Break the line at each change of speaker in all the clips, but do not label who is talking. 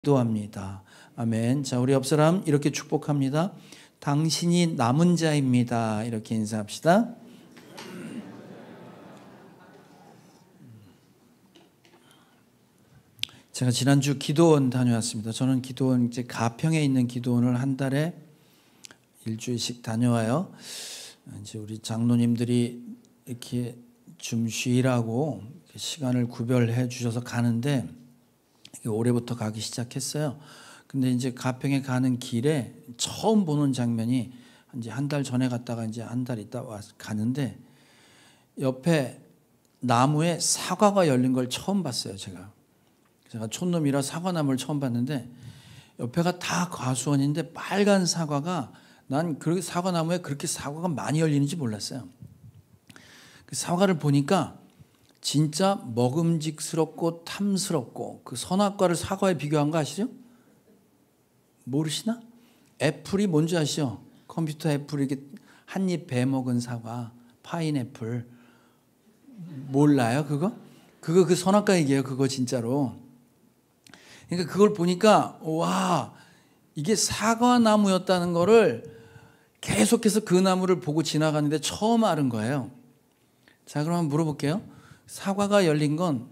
기도합니다. 아멘. 자, 우리 옆 사람 이렇게 축복합니다. 당신이 남은 자입니다. 이렇게 인사합시다. 제가 지난주 기도원 다녀왔습니다. 저는 기도원 이제 가평에 있는 기도원을 한 달에 일주일씩 다녀와요. 이제 우리 장로님들이 이렇게 좀 쉬라고 시간을 구별해 주셔서 가는데 올해부터 가기 시작했어요. 근데 이제 가평에 가는 길에 처음 보는 장면이 이제 한 달 전에 갔다가 이제 한 달 있다 가는데 옆에 나무에 사과가 열린 걸 처음 봤어요. 제가 촌놈이라 사과나무를 처음 봤는데 옆에가 다 과수원인데 빨간 사과가, 난 그 사과나무에 그렇게 사과가 많이 열리는지 몰랐어요. 그 사과를 보니까 진짜 먹음직스럽고 탐스럽고, 그 선악과를 사과에 비교한 거 아시죠? 모르시나? 애플이 뭔지 아시죠? 컴퓨터 애플, 이렇게 한 입 베먹은 사과, 파인애플. 몰라요 그거? 그거 그 선악과 얘기예요. 그거 진짜로. 그러니까 그걸 보니까 와, 이게 사과나무였다는 거를 계속해서 그 나무를 보고 지나가는데 처음 알은 거예요. 자, 그럼 한번 물어볼게요. 사과가 열린 건,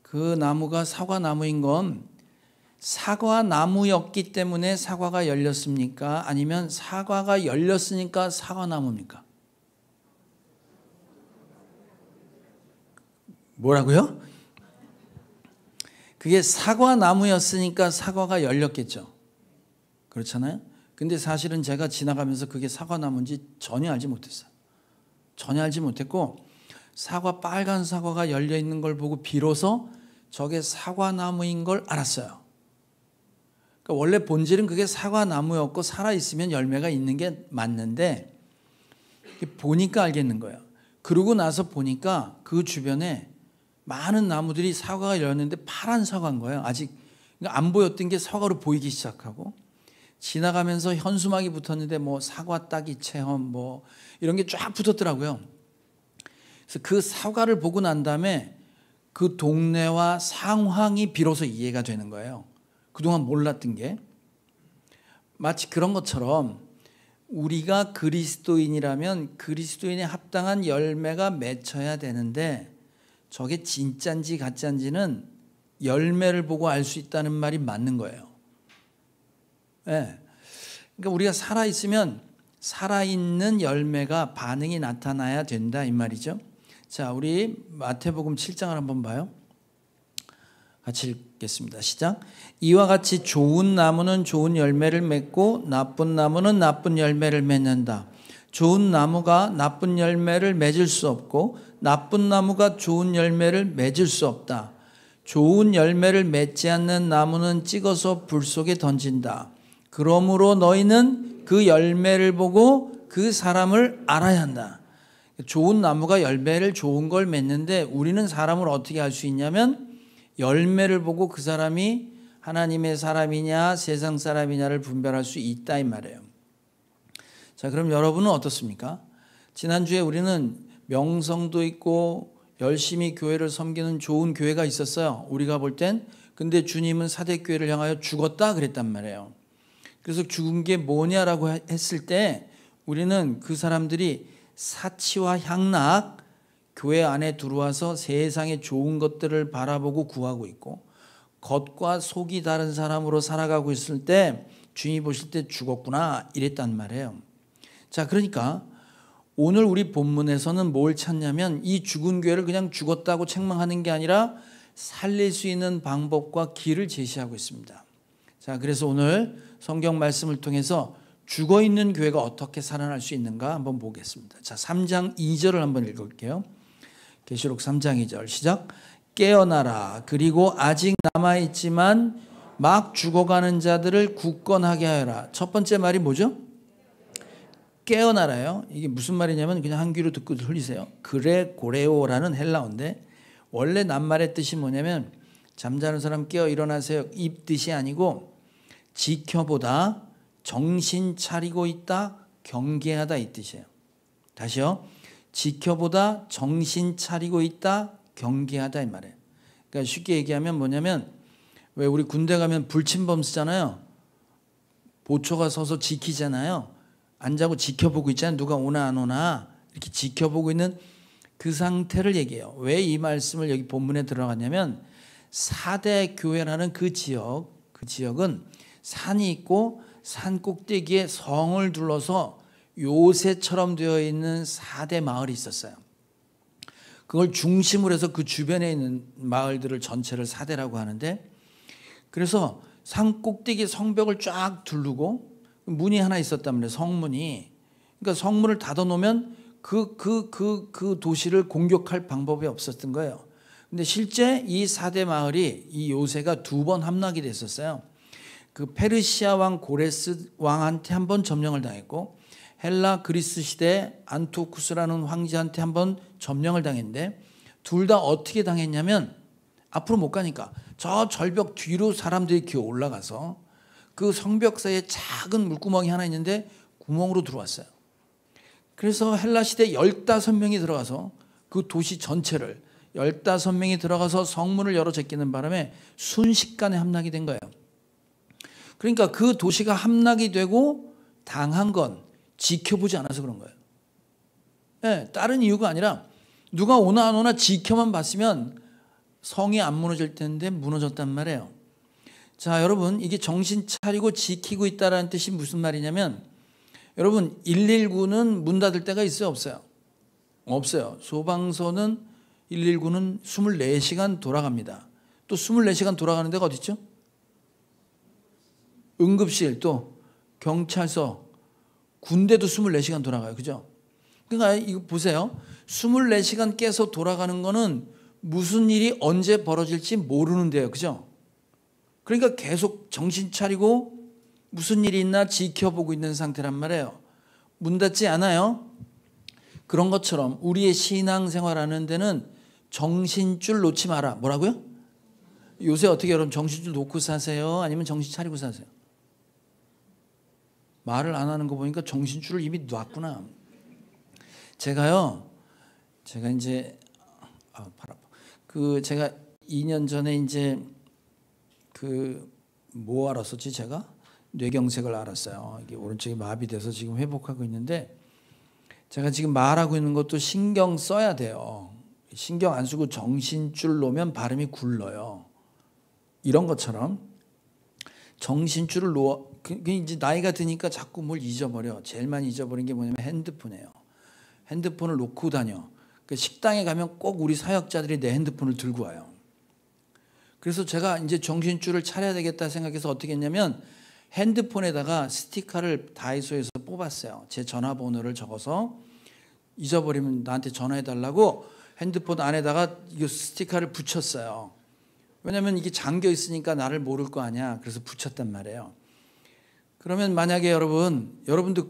그 나무가 사과나무인 건 사과나무였기 때문에 사과가 열렸습니까? 아니면 사과가 열렸으니까 사과나무입니까? 뭐라고요? 그게 사과나무였으니까 사과가 열렸겠죠. 그렇잖아요? 근데 사실은 제가 지나가면서 그게 사과나무인지 전혀 알지 못했어요. 전혀 알지 못했고, 빨간 사과가 열려 있는 걸 보고 비로소 저게 사과나무인 걸 알았어요. 그러니까 원래 본질은 그게 사과나무였고 살아있으면 열매가 있는 게 맞는데, 보니까 알겠는 거예요. 그러고 나서 보니까 그 주변에 많은 나무들이 사과가 열렸는데 파란 사과인 거예요. 아직 안 보였던 게 사과로 보이기 시작하고, 지나가면서 현수막이 붙었는데 뭐 사과 따기 체험 뭐 이런 게 쫙 붙었더라고요. 그래서 그 사과를 보고 난 다음에 그 동네와 상황이 비로소 이해가 되는 거예요. 그동안 몰랐던 게. 마치 그런 것처럼 우리가 그리스도인이라면 그리스도인에 합당한 열매가 맺혀야 되는데, 저게 진짠지 가짠지는 열매를 보고 알 수 있다는 말이 맞는 거예요. 네. 그러니까 우리가 살아있으면 살아있는 열매가 반응이 나타나야 된다 이 말이죠. 자, 우리 마태복음 7장을 한번 봐요. 같이 읽겠습니다. 시작. 이와 같이 좋은 나무는 좋은 열매를 맺고 나쁜 나무는 나쁜 열매를 맺는다. 좋은 나무가 나쁜 열매를 맺을 수 없고 나쁜 나무가 좋은 열매를 맺을 수 없다. 좋은 열매를 맺지 않는 나무는 찍어서 불 속에 던진다. 그러므로 너희는 그 열매를 보고 그 사람을 알아야 한다. 좋은 나무가 열매를 좋은 걸 맺는데, 우리는 사람을 어떻게 알 수 있냐면 열매를 보고 그 사람이 하나님의 사람이냐 세상 사람이냐를 분별할 수 있다 이 말이에요. 자, 그럼 여러분은 어떻습니까? 지난주에 우리는 명성도 있고 열심히 교회를 섬기는 좋은 교회가 있었어요. 우리가 볼 땐. 근데 주님은 사대교회를 향하여 죽었다 그랬단 말이에요. 그래서 죽은 게 뭐냐라고 했을 때 우리는 그 사람들이 사치와 향락, 교회 안에 들어와서 세상의 좋은 것들을 바라보고 구하고 있고 겉과 속이 다른 사람으로 살아가고 있을 때 주님이 보실 때 죽었구나 이랬단 말이에요. 자, 그러니까 오늘 우리 본문에서는 뭘 찾냐면 이 죽은 교회를 그냥 죽었다고 책망하는 게 아니라 살릴 수 있는 방법과 길을 제시하고 있습니다. 자, 그래서 오늘 성경 말씀을 통해서 죽어있는 교회가 어떻게 살아날 수 있는가 한번 보겠습니다. 자, 3장 2절을 한번 읽을게요. 계시록 3장 2절 시작. 깨어나라. 그리고 아직 남아있지만 막 죽어가는 자들을 굳건하게 하여라. 첫 번째 말이 뭐죠? 깨어나라요. 이게 무슨 말이냐면 그냥 한 귀로 듣고 흘리세요. 그레 고레오라는 헬라어인데 원래 낱말의 뜻이 뭐냐면 잠자는 사람 깨어 일어나세요 이 뜻이 아니고 지켜보다, 정신 차리고 있다, 경계하다 이 뜻이에요. 다시요. 지켜보다, 정신 차리고 있다, 경계하다 이 말이에요. 그러니까 쉽게 얘기하면 뭐냐면 왜 우리 군대 가면 불침범 쓰잖아요. 보초가 서서 지키잖아요. 안 자고 지켜보고 있잖아요. 누가 오나 안 오나 이렇게 지켜보고 있는 그 상태를 얘기해요. 왜 이 말씀을 여기 본문에 들어갔냐면 4대 교회라는 그 지역은 산이 있고 산 꼭대기에 성을 둘러서 요새처럼 되어 있는 4대 마을이 있었어요. 그걸 중심으로 해서 그 주변에 있는 마을들을 전체를 4대라고 하는데, 그래서 산 꼭대기 성벽을 쫙 두르고 문이 하나 있었단 말이에요. 성문이. 그러니까 성문을 닫아놓으면 그 도시를 공격할 방법이 없었던 거예요. 근데 실제 이 4대 마을이 이 요새가 2번 함락이 됐었어요. 그 페르시아 왕 고레스 왕한테 한 번 점령을 당했고, 헬라 그리스 시대 안토쿠스라는 황제한테 한 번 점령을 당했는데, 둘 다 어떻게 당했냐면 앞으로 못 가니까 저 절벽 뒤로 사람들이 기어 올라가서 그 성벽 사이에 작은 물구멍이 하나 있는데 구멍으로 들어왔어요. 그래서 헬라 시대 15명이 들어가서 그 도시 전체를 15명이 들어가서 성문을 열어 제끼는 바람에 순식간에 함락이 된 거예요. 그러니까 그 도시가 함락이 되고 당한 건 지켜보지 않아서 그런 거예요. 네, 다른 이유가 아니라 누가 오나 안 오나 지켜만 봤으면 성이 안 무너질 텐데 무너졌단 말이에요. 자, 여러분, 이게 정신 차리고 지키고 있다는 뜻이 무슨 말이냐면, 여러분 119는 문 닫을 때가 있어요, 없어요? 없어요. 소방서는 119는 24시간 돌아갑니다. 또 24시간 돌아가는 데가 어디 있죠? 응급실, 또 경찰서, 군대도 24시간 돌아가요. 그죠? 그러니까 이거 보세요. 24시간 깨서 돌아가는 거는 무슨 일이 언제 벌어질지 모르는데요. 그죠? 그러니까 계속 정신 차리고 무슨 일이 있나 지켜보고 있는 상태란 말이에요. 문 닫지 않아요. 그런 것처럼 우리의 신앙생활하는 데는 정신줄 놓지 마라. 뭐라고요? 요새 어떻게 여러분 정신줄 놓고 사세요? 아니면 정신 차리고 사세요? 말을 안 하는 거 보니까 정신줄을 이미 놨구나. 제가 이제 팔 아파. 제가 2년 전에 이제 뭐 알았었지 제가? 뇌경색을 알았어요. 이게 오른쪽이 마비돼서 지금 회복하고 있는데, 제가 지금 말하고 있는 것도 신경 써야 돼요. 신경 안 쓰고 정신줄 놓으면 발음이 굴러요. 이런 것처럼 정신줄을 이제 나이가 드니까 자꾸 뭘 잊어버려. 제일 많이 잊어버린 게 뭐냐면 핸드폰이에요. 핸드폰을 놓고 다녀. 식당에 가면 꼭 우리 사역자들이 내 핸드폰을 들고 와요. 그래서 제가 이제 정신줄을 차려야 되겠다 생각해서 어떻게 했냐면, 핸드폰에다가 스티커를 다이소에서 뽑았어요. 제 전화번호를 적어서 잊어버리면 나한테 전화해달라고 핸드폰 안에다가 이 스티커를 붙였어요. 왜냐하면 이게 잠겨 있으니까 나를 모를 거 아니야. 그래서 붙였단 말이에요. 그러면 만약에 여러분도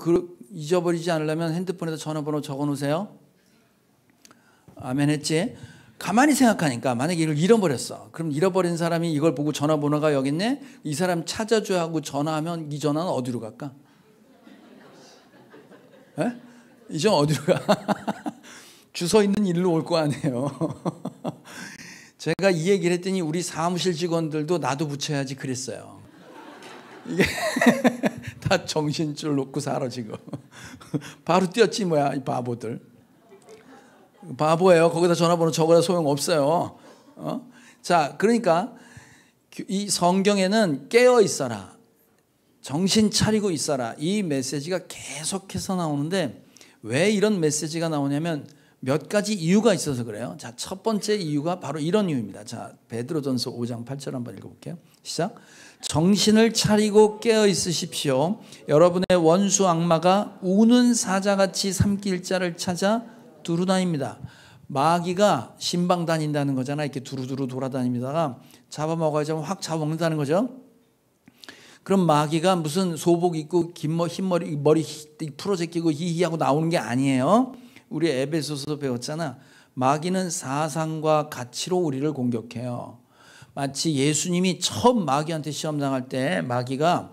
잊어버리지 않으려면 핸드폰에다 전화번호 적어놓으세요. 아멘 했지? 가만히 생각하니까 만약에 이걸 잃어버렸어. 그럼 잃어버린 사람이 이걸 보고 전화번호가 여기 있네? 이 사람 찾아줘야 하고 전화하면 이 전화는 어디로 갈까? 에? 이 전화 어디로 가? 주소 있는 일로 올 거 아니에요. 제가 이 얘기를 했더니 우리 사무실 직원들도 나도 붙여야지 그랬어요. 이게 다 정신줄 놓고 살아 지금. 바로 뛰었지 뭐야 이 바보들. 바보예요. 거기다 전화번호 적어야 소용없어요. 자, 그러니까 이 성경에는 깨어 있어라, 정신 차리고 있어라, 이 메시지가 계속해서 나오는데, 왜 이런 메시지가 나오냐면 몇 가지 이유가 있어서 그래요. 자, 첫 번째 이유가 바로 이런 이유입니다. 자, 베드로전서 5장 8절 한번 읽어볼게요. 시작. 정신을 차리고 깨어 있으십시오. 여러분의 원수 악마가 우는 사자같이 삼킬 자를 찾아 두루다닙니다. 마귀가 신방 다닌다는 거잖아. 이렇게 두루두루 돌아다닙니다가 잡아먹어야지 확 잡아먹는다는 거죠. 그럼 마귀가 무슨 소복 입고 흰머리 머리 풀어제끼고 히히하고 나오는 게 아니에요. 우리 에베소서 배웠잖아. 마귀는 사상과 가치로 우리를 공격해요. 마치 예수님이 처음 마귀한테 시험 당할 때 마귀가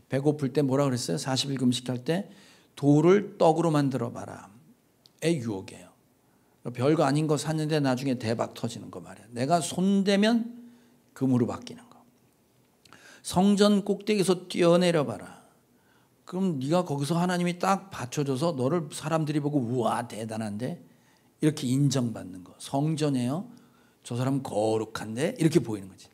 배고플 때 뭐라 그랬어요? 40일 금식할 때 돌을 떡으로 만들어 봐라. 의 유혹이에요. 별거 아닌 거 샀는데 나중에 대박 터지는 거 말이야. 내가 손대면 금으로 바뀌는 거. 성전 꼭대기에서 뛰어내려 봐라. 그럼 네가 거기서 하나님이 딱 받쳐줘서 너를 사람들이 보고 우와 대단한데 이렇게 인정받는 거. 성전이에요. 저 사람 거룩한데 이렇게 보이는 거지.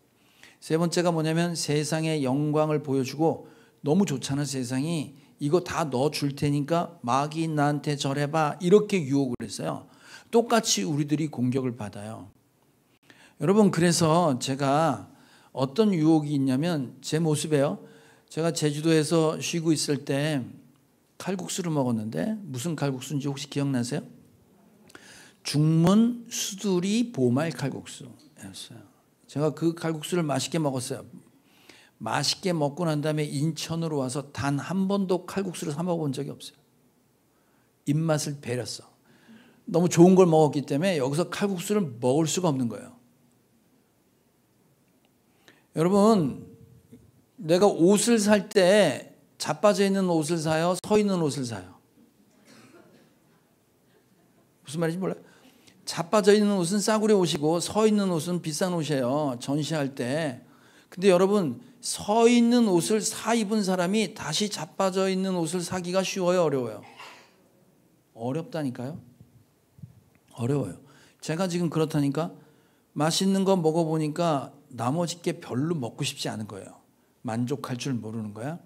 세 번째가 뭐냐면 세상의 영광을 보여주고 너무 좋잖아 세상이. 이거 다 너 줄 테니까 마귀 나한테 절해봐 이렇게 유혹을 했어요. 똑같이 우리들이 공격을 받아요. 여러분 그래서 제가 어떤 유혹이 있냐면 제 모습이에요. 제가 제주도에서 쉬고 있을 때 칼국수를 먹었는데 무슨 칼국수인지 혹시 기억나세요? 중문 수두리 보말 칼국수였어요. 제가 그 칼국수를 맛있게 먹었어요. 맛있게 먹고 난 다음에 인천으로 와서 단 한 번도 칼국수를 사 먹어본 적이 없어요. 입맛을 배렸어. 너무 좋은 걸 먹었기 때문에 여기서 칼국수를 먹을 수가 없는 거예요. 여러분 내가 옷을 살 때 자빠져 있는 옷을 사요? 서 있는 옷을 사요? 무슨 말인지 몰라요? 자빠져 있는 옷은 싸구려 옷이고 서 있는 옷은 비싼 옷이에요. 전시할 때. 근데 여러분 서 있는 옷을 사 입은 사람이 다시 자빠져 있는 옷을 사기가 쉬워요? 어려워요? 어렵다니까요. 어려워요. 제가 지금 그렇다니까 맛있는 거 먹어보니까 나머지 게 별로 먹고 싶지 않은 거예요. 만족할 줄 모르는 거야.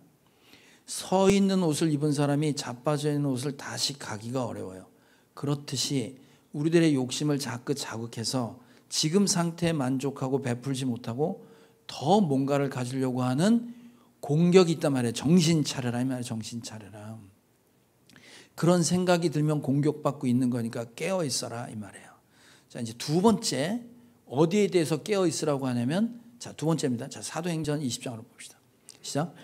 서 있는 옷을 입은 사람이 자빠져 있는 옷을 다시 가기가 어려워요. 그렇듯이 우리들의 욕심을 자꾸 자극해서 지금 상태에 만족하고 베풀지 못하고 더 뭔가를 가지려고 하는 공격이 있단 말이에요. 정신 차려라 이 말이에요. 정신 차려라. 그런 생각이 들면 공격받고 있는 거니까 깨어 있어라 이 말이에요. 자 이제 두 번째 어디에 대해서 깨어 있으라고 하냐면 자 두 번째입니다. 자 사도행전 20장으로 봅시다. 시작.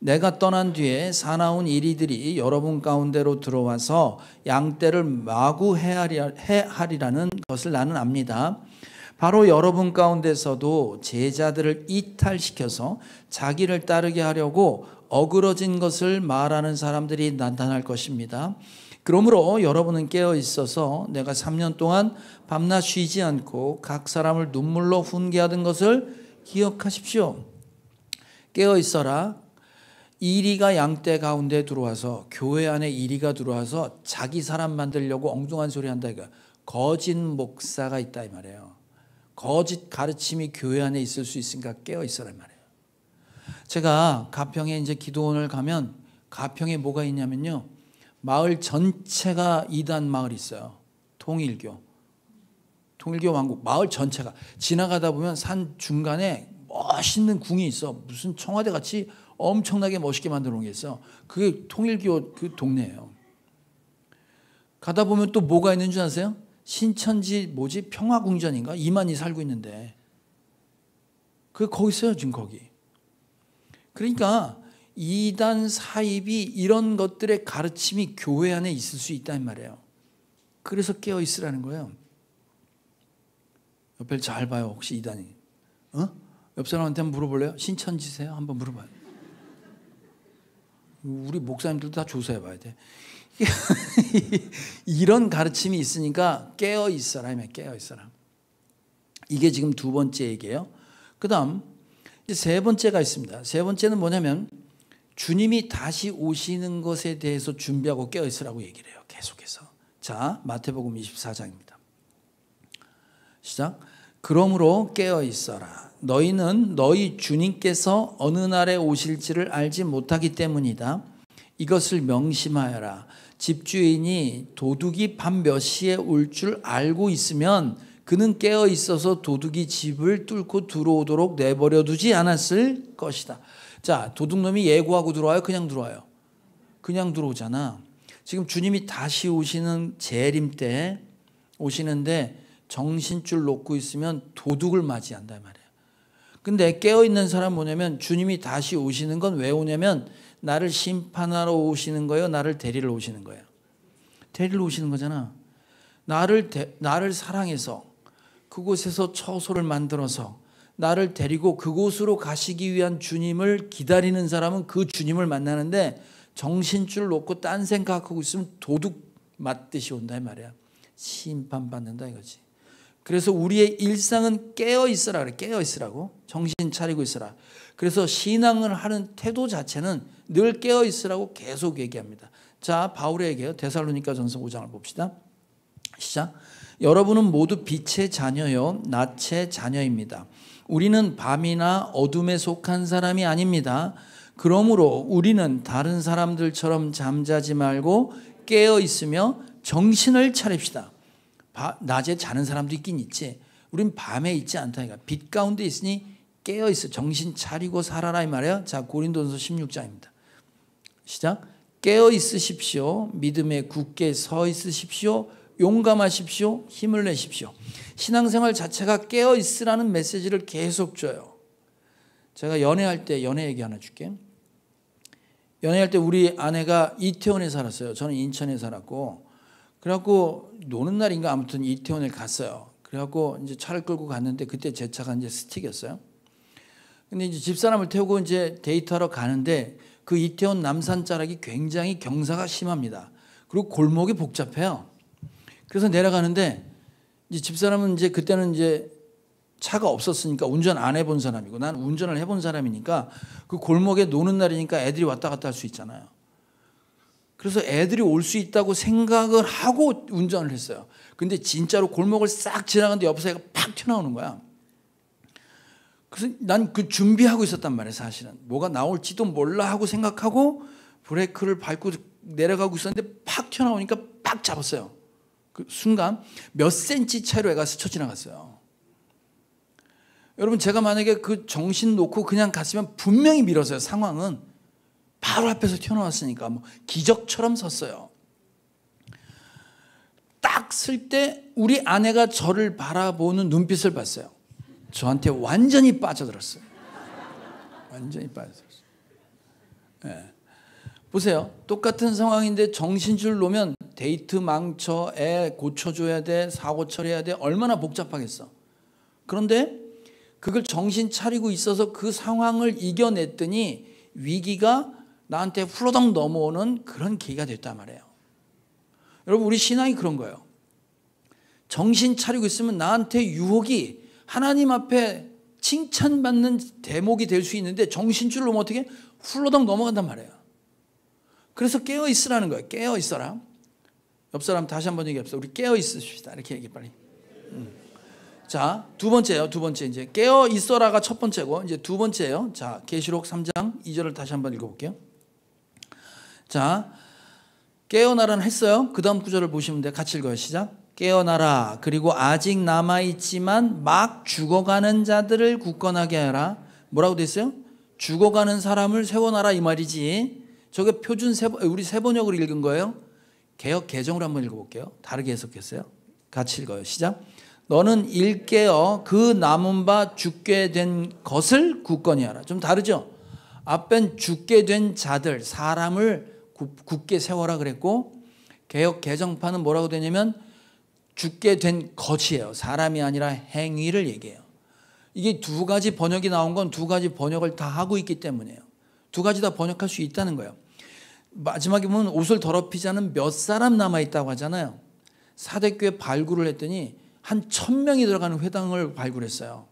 내가 떠난 뒤에 사나운 이리들이 여러분 가운데로 들어와서 양떼를 마구 해하리라는 것을 나는 압니다. 바로 여러분 가운데서도 제자들을 이탈시켜서 자기를 따르게 하려고 어그러진 것을 말하는 사람들이 나타날 것입니다. 그러므로 여러분은 깨어 있어서 내가 3년 동안 밤낮 쉬지 않고 각 사람을 눈물로 훈계하던 것을 기억하십시오. 깨어 있어라. 이리가 양떼 가운데 들어와서 교회 안에 이리가 들어와서 자기 사람 만들려고 엉뚱한 소리 한다 이거. 거짓 목사가 있다 이 말이에요. 거짓 가르침이 교회 안에 있을 수 있으니까 깨어 있어라 이 말이에요. 제가 가평에 이제 기도원을 가면 가평에 뭐가 있냐면요. 마을 전체가 이단 마을이 있어요. 통일교 왕국 마을 전체가 지나가다 보면 산 중간에 멋있는 궁이 있어. 무슨 청와대 같이 엄청나게 멋있게 만들어 놓은 게 있어. 그게 통일교 그 동네예요. 가다 보면 또 뭐가 있는 줄 아세요? 신천지 뭐지? 평화궁전인가? 이만희 살고 있는데 그 거기 있어요 지금 거기. 그러니까 이단 사입이 이런 것들의 가르침이 교회 안에 있을 수 있다는 말이에요. 그래서 깨어 있으라는 거예요. 옆에 잘 봐요. 혹시 이단이 옆 사람한테 한번 물어볼래요? 신천지세요? 한번 물어봐요. 우리 목사님들도 다 조사해 봐야 돼. 이런 가르침이 있으니까 깨어 있어라. 깨어 있어라. 이게 지금 두 번째 얘기예요. 그 다음 세 번째가 있습니다. 세 번째는 뭐냐면 주님이 다시 오시는 것에 대해서 준비하고 깨어 있으라고 얘기를 해요. 계속해서. 자, 마태복음 24장입니다. 시작. 그러므로 깨어 있어라. 너희는 너희 주님께서 어느 날에 오실지를 알지 못하기 때문이다. 이것을 명심하여라. 집주인이 도둑이 밤 몇 시에 올 줄 알고 있으면 그는 깨어 있어서 도둑이 집을 뚫고 들어오도록 내버려 두지 않았을 것이다. 자, 도둑놈이 예고하고 들어와요? 그냥 들어와요? 그냥 들어오잖아. 지금 주님이 다시 오시는 재림 때 오시는데 정신줄 놓고 있으면 도둑을 맞이한다 말이에요. 근데 깨어있는 사람은 뭐냐면 주님이 다시 오시는 건 왜 오냐면 나를 심판하러 오시는 거예요? 나를 데리러 오시는 거예요? 데리러 오시는 거잖아. 나를 사랑해서 그곳에서 처소를 만들어서 나를 데리고 그곳으로 가시기 위한 주님을 기다리는 사람은 그 주님을 만나는데 정신줄 놓고 딴 생각하고 있으면 도둑 맞듯이 온다 이 말이야. 심판받는다 이거지. 그래서 우리의 일상은 깨어 있으라 그래. 깨어 있으라고. 정신 차리고 있으라. 그래서 신앙을 하는 태도 자체는 늘 깨어 있으라고 계속 얘기합니다. 자, 바울에게요. 데살로니가전서 5장을 봅시다. 시작. 여러분은 모두 빛의 자녀요 낯의 자녀입니다. 우리는 밤이나 어둠에 속한 사람이 아닙니다. 그러므로 우리는 다른 사람들처럼 잠자지 말고 깨어 있으며 정신을 차립시다. 낮에 자는 사람도 있긴 있지. 우린 밤에 있지 않다니까. 빛 가운데 있으니 깨어 있어. 정신 차리고 살아라 이 말이에요. 자, 고린도전서 16장입니다. 시작. 깨어 있으십시오. 믿음에 굳게 서 있으십시오. 용감하십시오. 힘을 내십시오. 신앙생활 자체가 깨어 있으라는 메시지를 계속 줘요. 제가 연애할 때 연애 얘기 하나 줄게. 연애할 때 우리 아내가 이태원에 살았어요. 저는 인천에 살았고, 그래갖고 노는 날인가 아무튼 이태원에 갔어요. 그래갖고 이제 차를 끌고 갔는데 그때 제 차가 이제 스틱이었어요. 근데 이제 집사람을 태우고 이제 데이트하러 가는데 그 이태원 남산 자락이 굉장히 경사가 심합니다. 그리고 골목이 복잡해요. 그래서 내려가는데 이제 집사람은 이제 그때는 이제 차가 없었으니까 운전 안 해본 사람이고 난 운전을 해본 사람이니까 그 골목에 노는 날이니까 애들이 왔다 갔다 할 수 있잖아요. 그래서 애들이 올 수 있다고 생각을 하고 운전을 했어요. 근데 진짜로 골목을 싹 지나가는데 옆에서 애가 팍 튀어나오는 거야. 그래서 난 그 준비하고 있었단 말이에요. 사실은 뭐가 나올지도 몰라 하고 생각하고 브레이크를 밟고 내려가고 있었는데 팍 튀어나오니까 팍 잡았어요. 그 순간 몇 센치 차이로 애가 스쳐 지나갔어요. 여러분, 제가 만약에 그 정신 놓고 그냥 갔으면 분명히 밀었어요. 상황은 바로 앞에서 튀어나왔으니까 뭐 기적처럼 섰어요. 딱 쓸 때 우리 아내가 저를 바라보는 눈빛을 봤어요. 저한테 완전히 빠져들었어요. 완전히 빠져들었어요. 네. 보세요. 똑같은 상황인데 정신줄 놓으면 데이트 망쳐, 애 고쳐줘야 돼, 사고 처리해야 돼, 얼마나 복잡하겠어. 그런데 그걸 정신 차리고 있어서 그 상황을 이겨냈더니 위기가 나한테 훌러덩 넘어오는 그런 계기가 됐단 말이에요. 여러분, 우리 신앙이 그런 거예요. 정신 차리고 있으면 나한테 유혹이 하나님 앞에 칭찬받는 대목이 될 수 있는데 정신줄 놓으면 어떻게 훌러덩 넘어간단 말이에요. 그래서 깨어 있으라는 거예요. 깨어 있어라. 옆 사람 다시 한번 얘기합시다. 우리 깨어 있으십시다. 이렇게 얘기 빨리. 자, 두 번째요. 두 번째 이제 깨어 있어라가 첫 번째고 이제 두 번째예요. 자, 계시록 3장 2절을 다시 한번 읽어볼게요. 자, 깨어나라는 했어요. 그 다음 구절을 보시면 돼요. 같이 읽어요. 시작. 깨어나라. 그리고 아직 남아있지만 막 죽어가는 자들을 굳건하게 하라. 뭐라고 됐어요? 죽어가는 사람을 세워놔라 이 말이지. 저게 표준 우리 세번역을 읽은 거예요. 개역 개정으로 한번 읽어볼게요. 다르게 해석했어요. 같이 읽어요. 시작. 너는 일깨어 그 남은 바 죽게 된 것을 굳건히 하라. 좀 다르죠? 앞엔 죽게 된 자들, 사람을 굳게 세워라 그랬고, 개역 개정판은 뭐라고 되냐면 죽게 된 것이에요. 사람이 아니라 행위를 얘기해요. 이게 두 가지 번역이 나온 건 두 가지 번역을 다 하고 있기 때문이에요. 두 가지 다 번역할 수 있다는 거예요. 마지막에 보면 옷을 더럽히지 않은 몇 사람 남아있다고 하잖아요. 사대교회 발굴을 했더니 한 1000명이 들어가는 회당을 발굴했어요.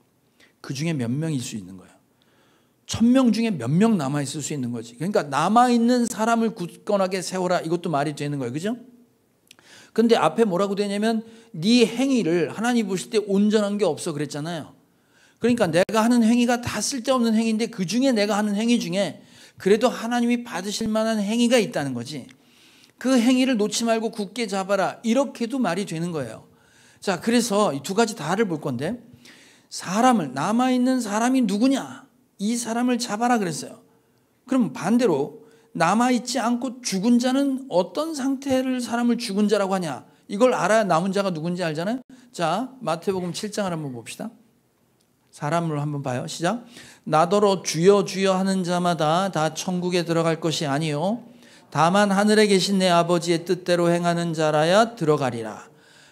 그 중에 몇 명일 수 있는 거예요. 1000명 중에 몇 명 남아있을 수 있는 거지. 그러니까 남아있는 사람을 굳건하게 세워라. 이것도 말이 되는 거예요. 그죠? 근데 앞에 뭐라고 되냐면 네 행위를 하나님 보실 때 온전한 게 없어 그랬잖아요. 그러니까 내가 하는 행위가 다 쓸데없는 행위인데 그 중에 내가 하는 행위 중에 그래도 하나님이 받으실 만한 행위가 있다는 거지. 그 행위를 놓지 말고 굳게 잡아라. 이렇게도 말이 되는 거예요. 자, 그래서 이 두 가지 다를 볼 건데 사람을 남아있는 사람이 누구냐? 이 사람을 잡아라 그랬어요. 그럼 반대로 남아있지 않고 죽은 자는 어떤 상태를 사람을 죽은 자라고 하냐? 이걸 알아야 남은 자가 누군지 알잖아요. 자, 마태복음 7장을 한번 봅시다. 사람을 한번 봐요. 시작. 나더러 주여 주여 하는 자마다 다 천국에 들어갈 것이 아니요 다만 하늘에 계신 내 아버지의 뜻대로 행하는 자라야 들어가리라.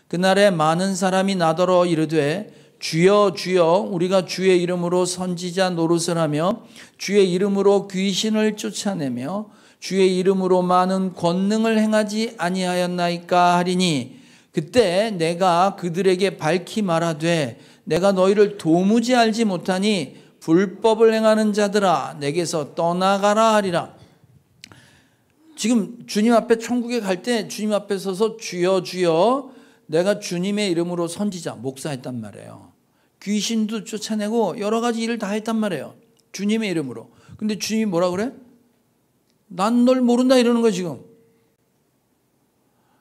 그날에 많은 사람이 나더러 이르되 주여 주여 우리가 주의 이름으로 선지자 노릇을 하며 주의 이름으로 귀신을 쫓아내며 주의 이름으로 많은 권능을 행하지 아니하였나이까 하리니 그때 내가 그들에게 밝히 말하되 내가 너희를 도무지 알지 못하니 불법을 행하는 자들아 내게서 떠나가라 하리라. 지금 주님 앞에 천국에 갈 때 주님 앞에 서서 주여 주여 내가 주님의 이름으로 선지자 목사했단 말이에요. 귀신도 쫓아내고 여러 가지 일을 다 했단 말이에요. 주님의 이름으로. 근데 주님이 뭐라 그래? 난 널 모른다 이러는 거예요 지금.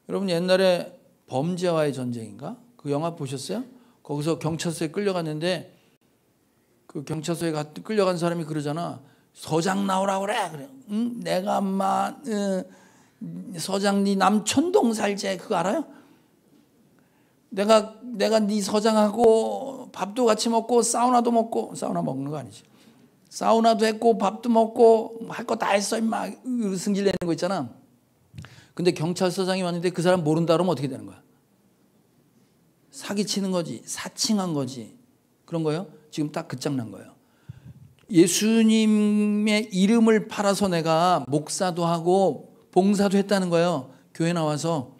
여러분 옛날에 범죄와의 전쟁인가? 그 영화 보셨어요? 거기서 경찰서에 끌려갔는데 그 경찰서에 끌려간 사람이 그러잖아. 서장 나오라고 그래. 응? 내가 서장 네 남촌동 살제 그거 알아요? 내가 네 서장하고 밥도 같이 먹고 사우나도 먹고 사우나 먹는 거 아니지. 사우나도 했고 밥도 먹고 할 거 다 했어 임마. 승질 내는 거 있잖아. 근데 경찰서장이 왔는데 그 사람 모른다 그러면 어떻게 되는 거야? 사기치는 거지. 사칭한 거지. 그런 거예요? 지금 딱 끝장난 거예요. 예수님의 이름을 팔아서 내가 목사도 하고 봉사도 했다는 거예요. 교회 나와서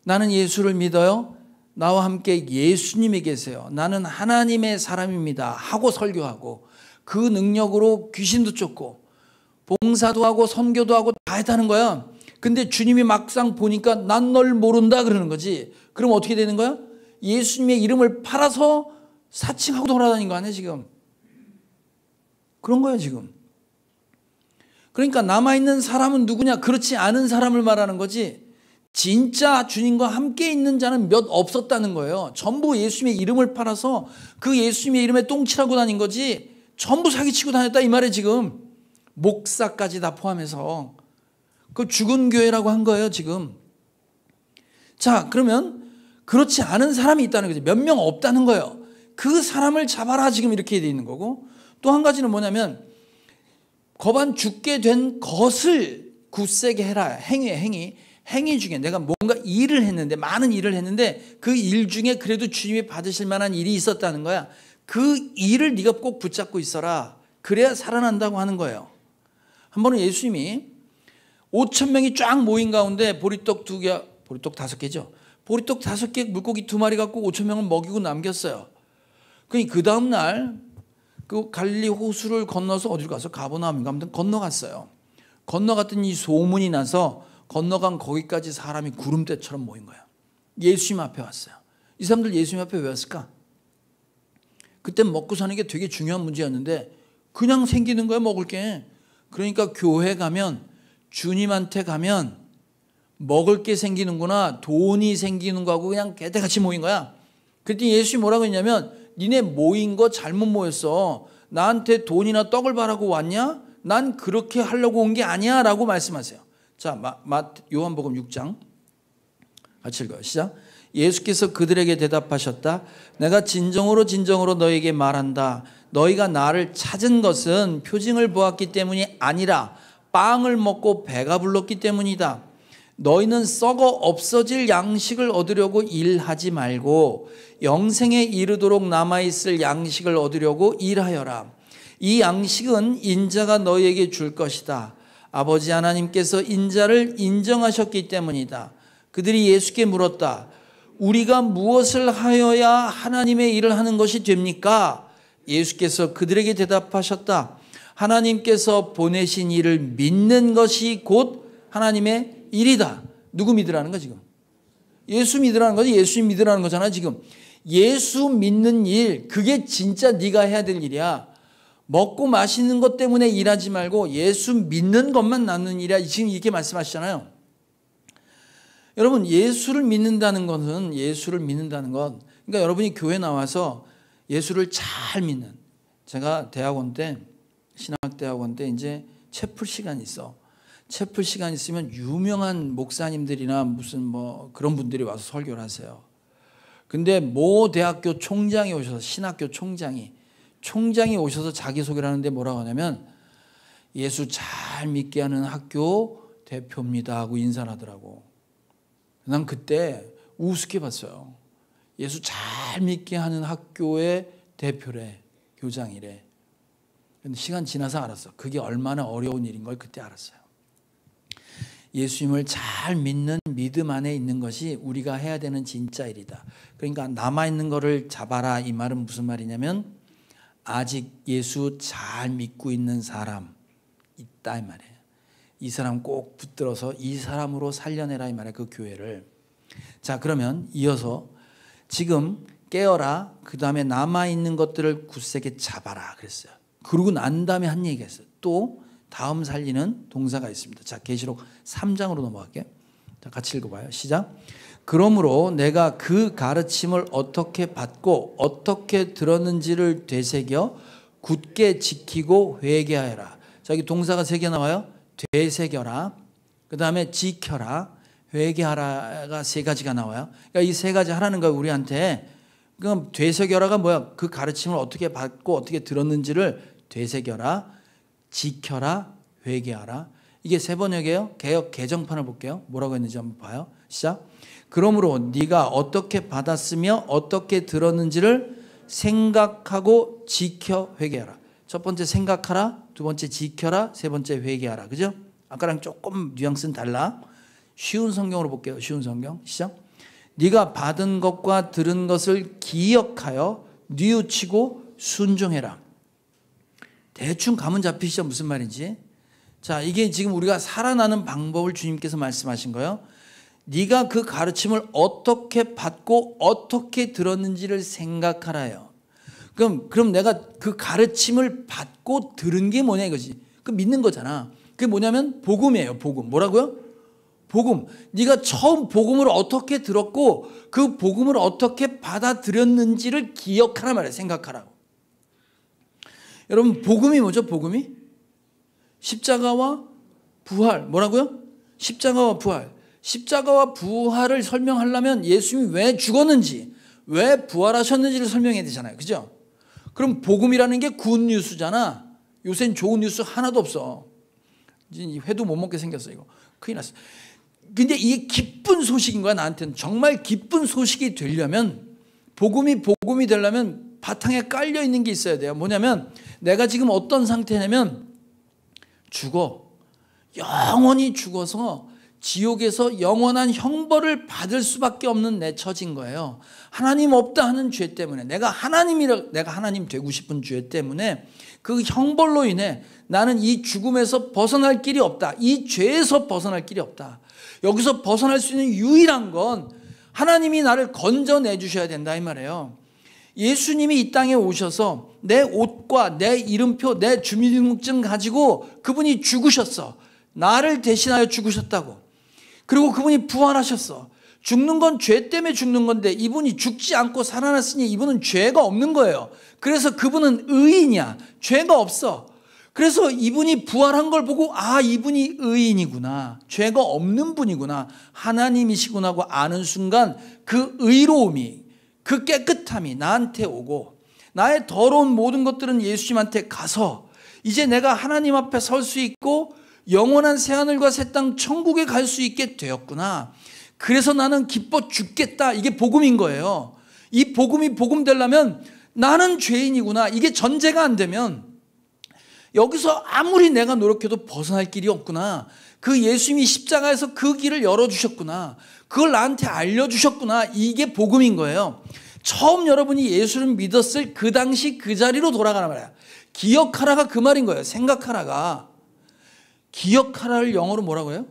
나는 예수를 믿어요. 나와 함께 예수님이 계세요. 나는 하나님의 사람입니다. 하고 설교하고 그 능력으로 귀신도 쫓고 봉사도 하고 선교도 하고 다 했다는 거야. 근데 주님이 막상 보니까 난 널 모른다 그러는 거지. 그럼 어떻게 되는 거야? 예수님의 이름을 팔아서 사칭하고 돌아다닌 거 아니야 지금. 그런 거야 지금. 그러니까 남아있는 사람은 누구냐? 그렇지 않은 사람을 말하는 거지. 진짜 주님과 함께 있는 자는 몇 없었다는 거예요. 전부 예수님의 이름을 팔아서 그 예수님의 이름에 똥칠하고 다닌 거지. 전부 사기치고 다녔다 이 말이에요 지금. 목사까지 다 포함해서. 그 죽은 교회라고 한 거예요 지금. 자 그러면 그렇지 않은 사람이 있다는 거지. 몇 명 없다는 거예요. 그 사람을 잡아라 지금 이렇게 돼 있는 거고, 또 한 가지는 뭐냐면 거반 죽게 된 것을 굳세게 해라. 행위 중에 내가 뭔가 일을 했는데, 많은 일을 했는데 그 일 중에 그래도 주님이 받으실 만한 일이 있었다는 거야. 그 일을 네가 꼭 붙잡고 있어라. 그래야 살아난다고 하는 거예요. 한 번은 예수님이 5,000명이 쫙 모인 가운데 보리떡 2개, 보리떡 5개죠. 보리떡 5개, 물고기 2마리 갖고 5,000명을 먹이고 남겼어요. 그 다음 날 그 갈릴리 호수를 건너서 어디로 가서 가버나움인가 아무튼 건너갔어요. 건너갔더니 소문이 나서 건너간 거기까지 사람이 구름대처럼 모인 거예요. 예수님 앞에 왔어요. 이 사람들 예수님 앞에 왜 왔을까? 그때 먹고 사는 게 되게 중요한 문제였는데 그냥 생기는 거야 먹을 게. 그러니까 교회 가면, 주님한테 가면 먹을 게 생기는구나, 돈이 생기는 거하고 그냥 개떼같이 모인 거야. 그랬더니 예수님이 뭐라고 했냐면 니네 모인 거 잘못 모였어. 나한테 돈이나 떡을 바라고 왔냐? 난 그렇게 하려고 온 게 아니야 라고 말씀하세요. 자, 요한복음 6장 같이 읽어요. 시작. 예수께서 그들에게 대답하셨다. 내가 진정으로 너희에게 말한다. 너희가 나를 찾은 것은 표징을 보았기 때문이 아니라 빵을 먹고 배가 불렀기 때문이다. 너희는 썩어 없어질 양식을 얻으려고 일하지 말고 영생에 이르도록 남아있을 양식을 얻으려고 일하여라. 이 양식은 인자가 너희에게 줄 것이다. 아버지 하나님께서 인자를 인정하셨기 때문이다. 그들이 예수께 물었다. 우리가 무엇을 하여야 하나님의 일을 하는 것이 됩니까? 예수께서 그들에게 대답하셨다. 하나님께서 보내신 일을 믿는 것이 곧 하나님의 일이다. 누구 믿으라는 거야 지금? 예수 믿으라는 거지. 예수 믿으라는 거잖아 지금. 예수 믿는 일, 그게 진짜 네가 해야 될 일이야. 먹고 마시는 것 때문에 일하지 말고 예수 믿는 것만 남는 일이야. 지금 이렇게 말씀하시잖아요. 여러분, 예수를 믿는다는 것은, 그러니까 여러분이 교회 나와서 예수를 잘 믿는, 제가 대학원 때, 신학대학원 때 이제 채플 시간이 있어. 채플 시간 있으면 유명한 목사님들이나 무슨 뭐 그런 분들이 와서 설교를 하세요. 근데 모 대학교 총장이 오셔서, 신학교 총장이 오셔서 자기소개를 하는데 뭐라고 하냐면 예수 잘 믿게 하는 학교 대표입니다 하고 인사를 하더라고. 난 그때 우습게 봤어요. 예수 잘 믿게 하는 학교의 대표래, 교장이래. 근데 시간 지나서 알았어. 그게 얼마나 어려운 일인 걸 그때 알았어요. 예수님을 잘 믿는 믿음 안에 있는 것이 우리가 해야 되는 진짜 일이다. 그러니까 남아있는 거를 잡아라, 이 말은 무슨 말이냐면 아직 예수 잘 믿고 있는 사람 있다 이 말이에요. 이 사람 꼭 붙들어서 이 사람으로 살려내라 이 말이에요, 그 교회를. 자, 그러면 이어서 지금 깨어라, 그 다음에 남아있는 것들을 굳세게 잡아라 그랬어요. 그러고 난 다음에 한 얘기가 있어요. 또 다음 살리는 동사가 있습니다. 자, 계시록 3장으로 넘어갈게요. 자, 같이 읽어봐요. 시작. 그러므로 내가 그 가르침을 어떻게 받고 어떻게 들었는지를 되새겨 굳게 지키고 회개하여라. 자, 여기 동사가 3개 나와요. 되새겨라, 그 다음에 지켜라, 회개하라가 3가지가 나와요. 그러니까 이 3가지 하라는 거예요, 우리한테. 그럼 되새겨라가 뭐야? 그 가르침을 어떻게 받고 어떻게 들었는지를 되새겨라, 지켜라, 회개하라. 이게 3번역이에요. 개역 개정판을 볼게요. 뭐라고 했는지 한번 봐요. 시작. 그러므로 네가 어떻게 받았으며 어떻게 들었는지를 생각하고 지켜 회개하라. 첫 번째 생각하라, 두 번째 지켜라, 세 번째 회개하라. 그죠? 아까랑 조금 뉘앙스는 달라. 쉬운 성경으로 볼게요. 쉬운 성경. 시작. 네가 받은 것과 들은 것을 기억하여 뉘우치고 순종해라. 대충 감은 잡히시죠? 무슨 말인지. 자, 이게 지금 우리가 살아나는 방법을 주님께서 말씀하신 거예요. 네가 그 가르침을 어떻게 받고 어떻게 들었는지를 생각하라요. 그럼 내가 그 가르침을 받고 들은 게 뭐냐 이거지. 그 믿는 거잖아. 그게 뭐냐면 복음이에요. 복음. 뭐라고요? 복음. 네가 처음 복음을 어떻게 들었고 그 복음을 어떻게 받아들였는지를 기억하라 말이에요. 생각하라고. 여러분, 복음이 뭐죠? 복음이? 십자가와 부활. 뭐라고요? 십자가와 부활. 십자가와 부활을 설명하려면 예수님이 왜 죽었는지, 왜 부활하셨는지를 설명해야 되잖아요. 그죠? 그럼 복음이라는 게 굿뉴스잖아. 요새는 좋은 뉴스 하나도 없어. 회도 못 먹게 생겼어. 이거 큰일 났어. 근데 이게 기쁜 소식인 거야. 나한테는 정말 기쁜 소식이 되려면, 복음이 되려면 바탕에 깔려 있는 게 있어야 돼요. 뭐냐면 내가 지금 어떤 상태냐면 죽어. 영원히 죽어서 지옥에서 영원한 형벌을 받을 수밖에 없는 내 처진 거예요. 하나님 없다 하는 죄 때문에, 내가 하나님 되고 싶은 죄 때문에 그 형벌로 인해 나는 이 죽음에서 벗어날 길이 없다. 이 죄에서 벗어날 길이 없다. 여기서 벗어날 수 있는 유일한 건 하나님이 나를 건져내 주셔야 된다 이 말이에요. 예수님이 이 땅에 오셔서 내 옷과 내 이름표, 내 주민등록증 가지고 그분이 죽으셨어. 나를 대신하여 죽으셨다고. 그리고 그분이 부활하셨어. 죽는 건 죄 때문에 죽는 건데 이분이 죽지 않고 살아났으니 이분은 죄가 없는 거예요. 그래서 그분은 의인이야. 죄가 없어. 그래서 이분이 부활한 걸 보고 아, 이분이 의인이구나. 죄가 없는 분이구나. 하나님이시구나 하고 아는 순간 그 의로움이, 그 깨끗함이 나한테 오고 나의 더러운 모든 것들은 예수님한테 가서 이제 내가 하나님 앞에 설 수 있고 영원한 새하늘과 새 땅 천국에 갈 수 있게 되었구나. 그래서 나는 기뻐 죽겠다. 이게 복음인 거예요. 이 복음이 복음 되려면 나는 죄인이구나. 이게 전제가 안 되면 여기서 아무리 내가 노력해도 벗어날 길이 없구나. 그 예수님이 십자가에서 그 길을 열어주셨구나. 그걸 나한테 알려주셨구나. 이게 복음인 거예요. 처음 여러분이 예수를 믿었을 그 당시 그 자리로 돌아가라 말이야. 기억하라가 그 말인 거예요. 생각하라가. 기억하라를 영어로 뭐라고 해요?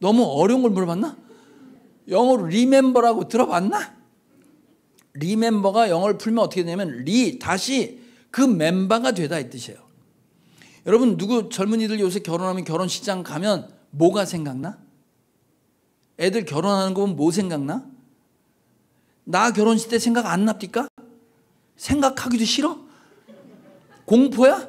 너무 어려운 걸 물어봤나? 영어로 remember라고 들어봤나? remember가 영어를 풀면 어떻게 되냐면 다시 그 멤버가 되다 이 뜻이에요. 여러분, 누구 젊은이들 요새 결혼하면 결혼식장 가면 뭐가 생각나? 애들 결혼하는 거 보면 뭐 생각나? 나 결혼식 때 생각 안 납니까? 생각하기도 싫어? 공포야?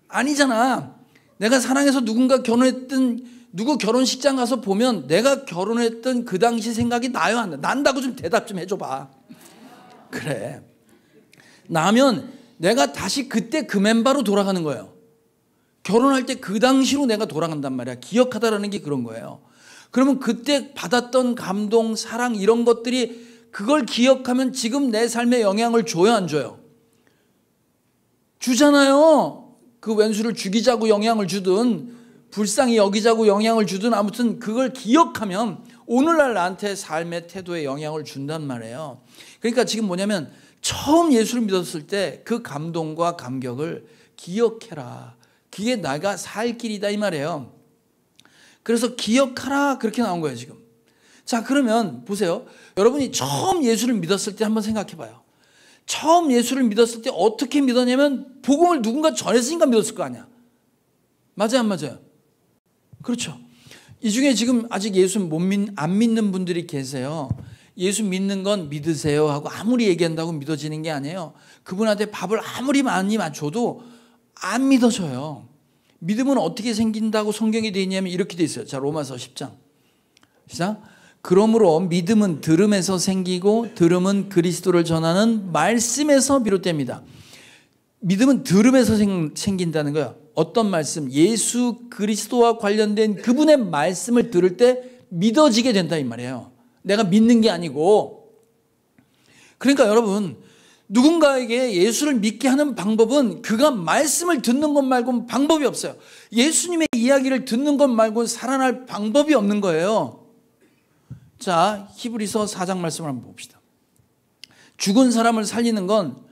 아니잖아. 내가 사랑해서 누군가 결혼했던 누구 결혼식장 가서 보면 내가 결혼했던 그 당시 생각이 나요, 안 나? 난다고 좀 대답 좀 해줘봐. 그래. 나면 내가 다시 그때 그 멤버로 돌아가는 거예요. 결혼할 때 그 당시로 내가 돌아간단 말이야. 기억하다라는 게 그런 거예요. 그러면 그때 받았던 감동, 사랑 이런 것들이 그걸 기억하면 지금 내 삶에 영향을 줘요, 안 줘요? 주잖아요. 그 왼수를 죽이자고 영향을 주든 불쌍히 여기자고 영향을 주든 아무튼 그걸 기억하면 오늘날 나한테 삶의 태도에 영향을 준단 말이에요. 그러니까 지금 뭐냐면 처음 예수를 믿었을 때 그 감동과 감격을 기억해라. 그게 내가 살 길이다 이 말이에요. 그래서 기억하라 그렇게 나온 거예요 지금. 자, 그러면 보세요. 여러분이 처음 예수를 믿었을 때 한번 생각해 봐요. 처음 예수를 믿었을 때 어떻게 믿었냐면 복음을 누군가 전했으니까 믿었을 거 아니야. 맞아요 안 맞아요? 그렇죠. 이 중에 지금 아직 예수 안 믿는 분들이 계세요. 예수 믿는 건 믿으세요 하고 아무리 얘기한다고 믿어지는 게 아니에요. 그분한테 밥을 아무리 많이 줘도 안 믿어져요. 믿음은 어떻게 생긴다고 성경에 되어 있냐면 이렇게 되어 있어요. 자, 로마서 10장 시작. 그러므로 믿음은 들음에서 생기고 들음은 그리스도를 전하는 말씀에서 비롯됩니다. 믿음은 들음에서 생긴다는 거예요. 어떤 말씀? 예수 그리스도와 관련된 그분의 말씀을 들을 때 믿어지게 된다 이 말이에요. 내가 믿는 게 아니고. 그러니까 여러분, 누군가에게 예수를 믿게 하는 방법은 그가 말씀을 듣는 것 말고는 방법이 없어요. 예수님의 이야기를 듣는 것 말고는 살아날 방법이 없는 거예요. 자, 히브리서 4장 말씀을 한번 봅시다. 죽은 사람을 살리는 건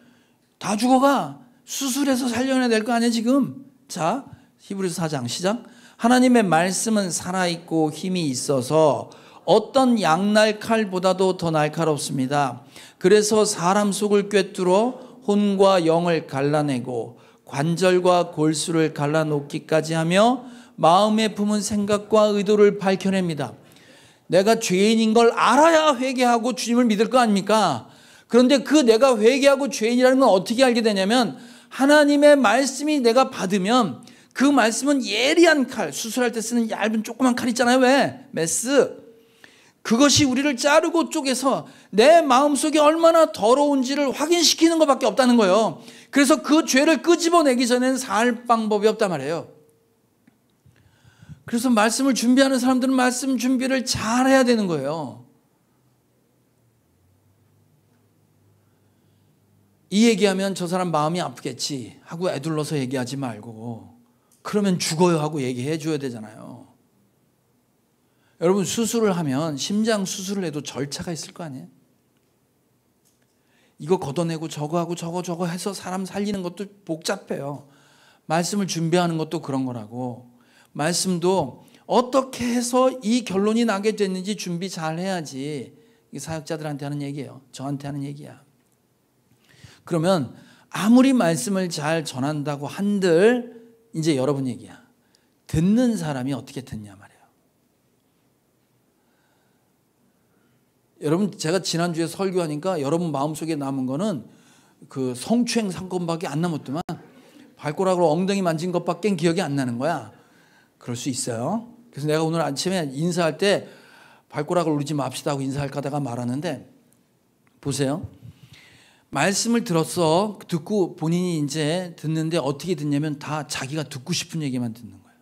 다 죽어가 수술해서 살려내야 될 거 아니에요 지금. 자, 히브리서 4장 시작. 하나님의 말씀은 살아있고 힘이 있어서 어떤 양날 칼보다도 더 날카롭습니다. 그래서 사람 속을 꿰뚫어 혼과 영을 갈라내고 관절과 골수를 갈라놓기까지 하며 마음에 품은 생각과 의도를 밝혀냅니다. 내가 죄인인 걸 알아야 회개하고 주님을 믿을 거 아닙니까? 그런데 그 내가 회개하고 죄인이라는 건 어떻게 알게 되냐면 하나님의 말씀이 내가 받으면 그 말씀은 예리한 칼, 수술할 때 쓰는 얇은 조그만 칼 있잖아요. 왜? 메스. 그것이 우리를 자르고 쪼개서 내 마음속에 얼마나 더러운지를 확인시키는 것밖에 없다는 거예요. 그래서 그 죄를 끄집어내기 전에는 살 방법이 없단 말이에요. 그래서 말씀을 준비하는 사람들은 말씀 준비를 잘 해야 되는 거예요. 이 얘기하면 저 사람 마음이 아프겠지 하고 애둘러서 얘기하지 말고 그러면 죽어요 하고 얘기해 줘야 되잖아요. 여러분, 수술을 하면 심장 수술을 해도 절차가 있을 거 아니에요? 이거 걷어내고 저거 하고 저거 해서 사람 살리는 것도 복잡해요. 말씀을 준비하는 것도 그런 거라고. 말씀도 어떻게 해서 이 결론이 나게 됐는지 준비 잘 해야지. 이게 사역자들한테 하는 얘기예요. 저한테 하는 얘기야. 그러면 아무리 말씀을 잘 전한다고 한들 이제 여러분 얘기야. 듣는 사람이 어떻게 듣냐 말이에요. 여러분, 제가 지난주에 설교하니까 여러분 마음속에 남은 거는 그 성추행 사건밖에 안 남았더만 발가락으로 엉덩이 만진 것밖에 기억이 안 나는 거야. 그럴 수 있어요. 그래서 내가 오늘 아침에 인사할 때 발가락을 울리지 맙시다 하고 인사할까 하다가 말하는데, 보세요. 말씀을 들었어. 듣고 본인이 이제 듣는데 어떻게 듣냐면 다 자기가 듣고 싶은 얘기만 듣는 거예요.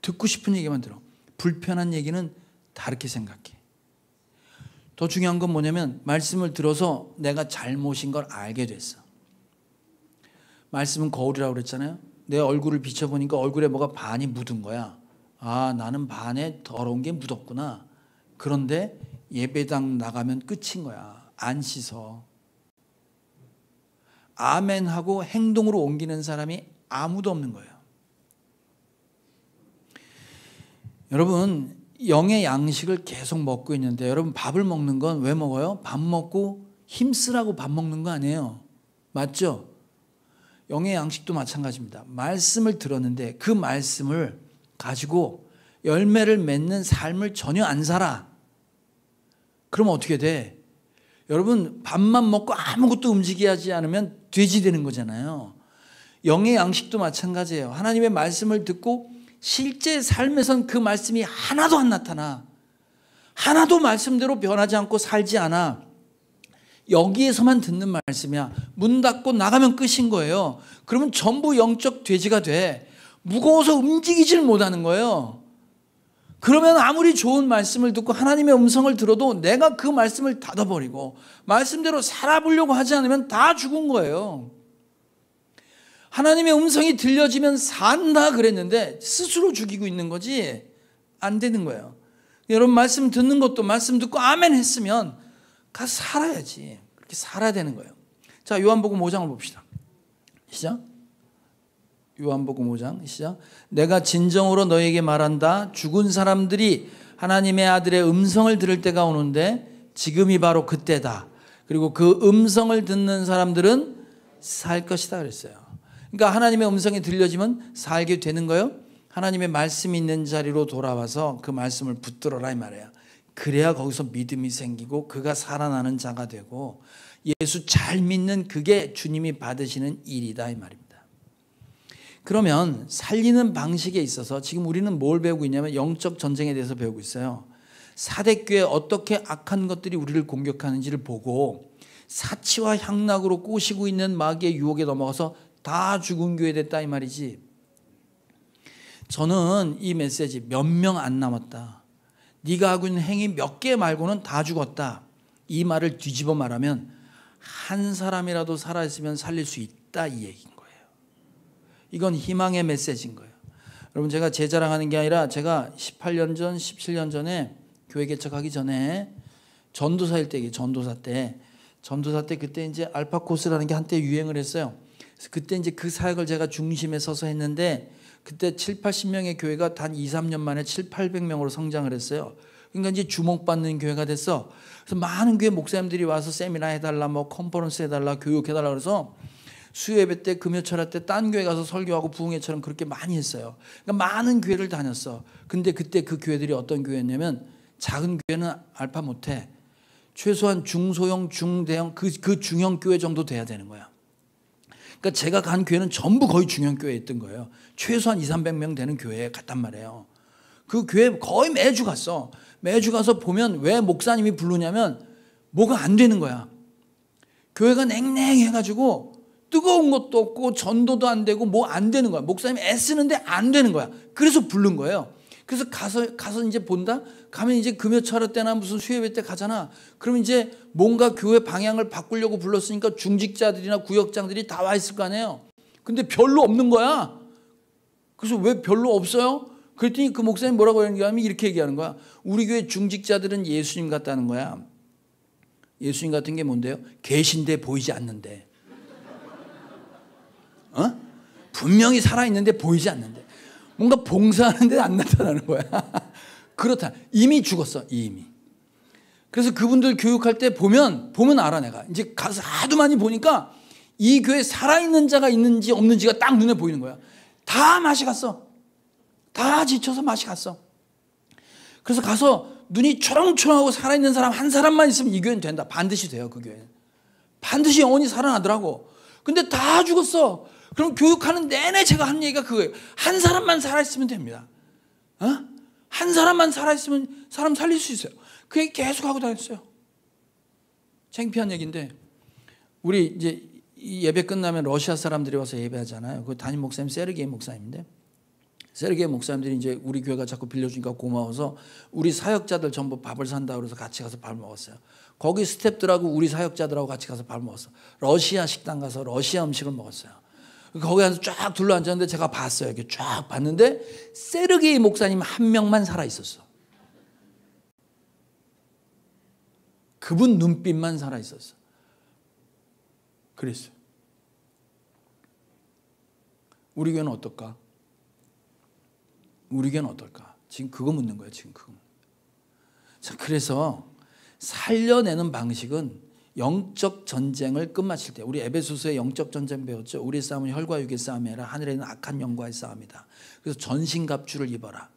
듣고 싶은 얘기만 들어. 불편한 얘기는 다르게 생각해. 더 중요한 건 뭐냐면 말씀을 들어서 내가 잘못인 걸 알게 됐어. 말씀은 거울이라고 그랬잖아요. 내 얼굴을 비춰보니까 얼굴에 뭐가 반이 묻은 거야. 아, 나는 반에 더러운 게 묻었구나. 그런데 예배당 나가면 끝인 거야. 안 씻어. 아멘 하고 행동으로 옮기는 사람이 아무도 없는 거예요. 여러분, 영의 양식을 계속 먹고 있는데, 여러분 밥을 먹는 건 왜 먹어요? 밥 먹고 힘쓰라고 밥 먹는 거 아니에요. 맞죠? 영의 양식도 마찬가지입니다. 말씀을 들었는데 그 말씀을 가지고 열매를 맺는 삶을 전혀 안 살아. 그러면 어떻게 돼? 여러분, 밥만 먹고 아무것도 움직이지 않으면 돼지 되는 거잖아요. 영의 양식도 마찬가지예요. 하나님의 말씀을 듣고 실제 삶에선 그 말씀이 하나도 안 나타나. 하나도 말씀대로 변하지 않고 살지 않아. 여기에서만 듣는 말씀이야. 문 닫고 나가면 끝인 거예요. 그러면 전부 영적 돼지가 돼. 무거워서 움직이질 못하는 거예요. 그러면 아무리 좋은 말씀을 듣고 하나님의 음성을 들어도 내가 그 말씀을 닫아버리고 말씀대로 살아보려고 하지 않으면 다 죽은 거예요. 하나님의 음성이 들려지면 산다 그랬는데 스스로 죽이고 있는 거지 안 되는 거예요. 여러분 말씀 듣는 것도 말씀 듣고 아멘 했으면 가서 살아야지. 그렇게 살아야 되는 거예요. 자, 요한복음 5장을 봅시다. 시작. 요한복음 5장 시작. 내가 진정으로 너에게 말한다. 죽은 사람들이 하나님의 아들의 음성을 들을 때가 오는데 지금이 바로 그때다. 그리고 그 음성을 듣는 사람들은 살 것이다 그랬어요. 그러니까 하나님의 음성이 들려지면 살게 되는 거예요. 하나님의 말씀이 있는 자리로 돌아와서 그 말씀을 붙들어라 이 말이에요. 그래야 거기서 믿음이 생기고 그가 살아나는 자가 되고 예수 잘 믿는 그게 주님이 받으시는 일이다 이 말입니다. 그러면 살리는 방식에 있어서 지금 우리는 뭘 배우고 있냐면 영적 전쟁에 대해서 배우고 있어요. 사대교회 어떻게 악한 것들이 우리를 공격하는지를 보고 사치와 향락으로 꼬시고 있는 마귀의 유혹에 넘어가서 다 죽은 교회 됐다 이 말이지. 저는 이 메시지 몇 명 안 남았다. 네가 하고 있는 행위 몇 개 말고는 다 죽었다. 이 말을 뒤집어 말하면 한 사람이라도 살아있으면 살릴 수 있다 이 얘기인 거예요. 이건 희망의 메시지인 거예요. 여러분 제가 제 자랑하는 게 아니라 제가 18년 전 17년 전에 교회 개척하기 전에 전도사일 때 전도사 때 그때 이제 알파 코스라는 게 한때 유행을 했어요. 그래서 그때 이제 그 사역을 제가 중심에 서서 했는데 그때 7, 80명의 교회가 단 2, 3년 만에 7, 800명으로 성장을 했어요. 그러니까 이제 주목받는 교회가 됐어. 그래서 많은 교회 목사님들이 와서 세미나 해달라, 뭐 컨퍼런스 해달라, 교육해달라 그래서 수요예배 때, 금요철야 때 딴 교회 가서 설교하고 부흥회처럼 그렇게 많이 했어요. 그러니까 많은 교회를 다녔어. 근데 그때 그 교회들이 어떤 교회였냐면 작은 교회는 알파 못해. 최소한 중소형, 중대형, 그 중형 교회 정도 돼야 되는 거야. 그러니까 제가 간 교회는 전부 거의 중형 교회에 있던 거예요. 최소한 2, 300명 되는 교회에 갔단 말이에요. 그 교회 거의 매주 갔어. 매주 가서 보면 왜 목사님이 부르냐면 뭐가 안 되는 거야. 교회가 냉랭해가지고 뜨거운 것도 없고 전도도 안 되고 뭐 안 되는 거야. 목사님이 애쓰는데 안 되는 거야. 그래서 부른 거예요. 그래서 가서 이제 본다? 가면 이제 금요철야 때나 무슨 수요예배 때 가잖아. 그러면 이제 뭔가 교회 방향을 바꾸려고 불렀으니까 중직자들이나 구역장들이 다 와 있을 거 아니에요. 근데 별로 없는 거야. 그래서 왜 별로 없어요? 그랬더니 그 목사님 뭐라고 하냐면 이렇게 얘기하는 거야. 우리 교회 중직자들은 예수님 같다는 거야. 예수님 같은 게 뭔데요? 계신데 보이지 않는데. 분명히 살아있는데 보이지 않는데. 뭔가 봉사하는데 안 나타나는 거야. 그렇다. 이미 죽었어. 이미. 그래서 그분들 교육할 때 보면 알아 내가. 이제 가서 하도 많이 보니까 이 교회에 살아있는 자가 있는지 없는지가 딱 눈에 보이는 거야. 다 맛이 갔어. 다 지쳐서 맛이 갔어. 그래서 가서 눈이 초롱초롱하고 살아있는 사람 한 사람만 있으면 이 교회는 된다. 반드시 돼요. 그 교회는. 반드시 영혼이 살아나더라고. 근데 다 죽었어. 그럼 교육하는 내내 제가 하는 얘기가 그거예요. 한 사람만 살아있으면 됩니다. 한 사람만 살아있으면 사람 살릴 수 있어요. 그 얘기 계속 하고 다녔어요. 창피한 얘기인데 우리 이제 예배 끝나면 러시아 사람들이 와서 예배하잖아요. 그 담임 목사님 세르게이 목사님인데 세르게이 목사님들이 이제 우리 교회가 자꾸 빌려주니까 고마워서 우리 사역자들 전부 밥을 산다 그래서 같이 가서 밥을 먹었어요. 거기 스태프들하고 우리 사역자들하고 같이 가서 밥을 먹었어. 러시아 식당 가서 러시아 음식을 먹었어요. 거기 가서 쫙 둘러앉았는데 제가 봤어요. 이렇게 쫙 봤는데 세르게이 목사님 한 명만 살아 있었어. 그분 눈빛만 살아 있었어. 그랬어요. 우리 교회는 어떨까? 우리 교회는 어떨까? 지금 그거 묻는 거예요. 지금 그거. 자, 그래서 살려내는 방식은 영적 전쟁을 끝마칠 때 우리 에베소서의 영적 전쟁 배웠죠. 우리의 싸움은 혈과 육의 싸움이 아니라 하늘에 있는 악한 영과의 싸움이다. 그래서 전신갑주를 입어라.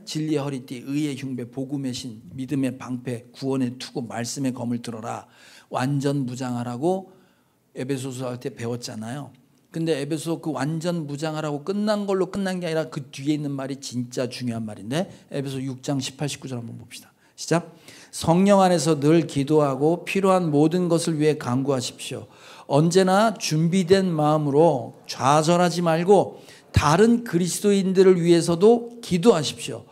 진리의 허리띠, 의의 흉배, 복음의 신, 믿음의 방패, 구원의 투구, 말씀의 검을 들어라. 완전 무장하라고 에베소서 할 때 배웠잖아요. 근데 에베소 그 완전 무장하라고 끝난 걸로 끝난 게 아니라 그 뒤에 있는 말이 진짜 중요한 말인데 에베소 6장 18, 19절 한번 봅시다. 시작. 성령 안에서 늘 기도하고 필요한 모든 것을 위해 간구하십시오. 언제나 준비된 마음으로 좌절하지 말고 다른 그리스도인들을 위해서도 기도하십시오.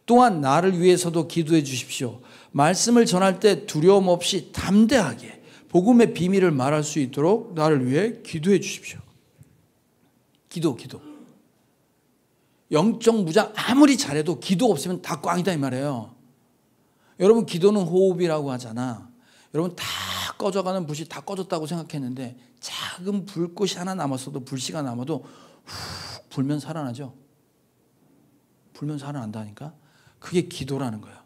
또한 나를 위해서도 기도해 주십시오. 말씀을 전할 때 두려움 없이 담대하게 복음의 비밀을 말할 수 있도록 나를 위해 기도해 주십시오. 기도. 영적 무장 아무리 잘해도 기도 없으면 다 꽝이다 이 말이에요. 여러분 기도는 호흡이라고 하잖아. 여러분 다 꺼져가는 불씨 다 꺼졌다고 생각했는데 작은 불꽃이 하나 남았어도 불씨가 남아도 훅 불면 살아나죠. 불면 살아난다니까. 그게 기도라는 거예요.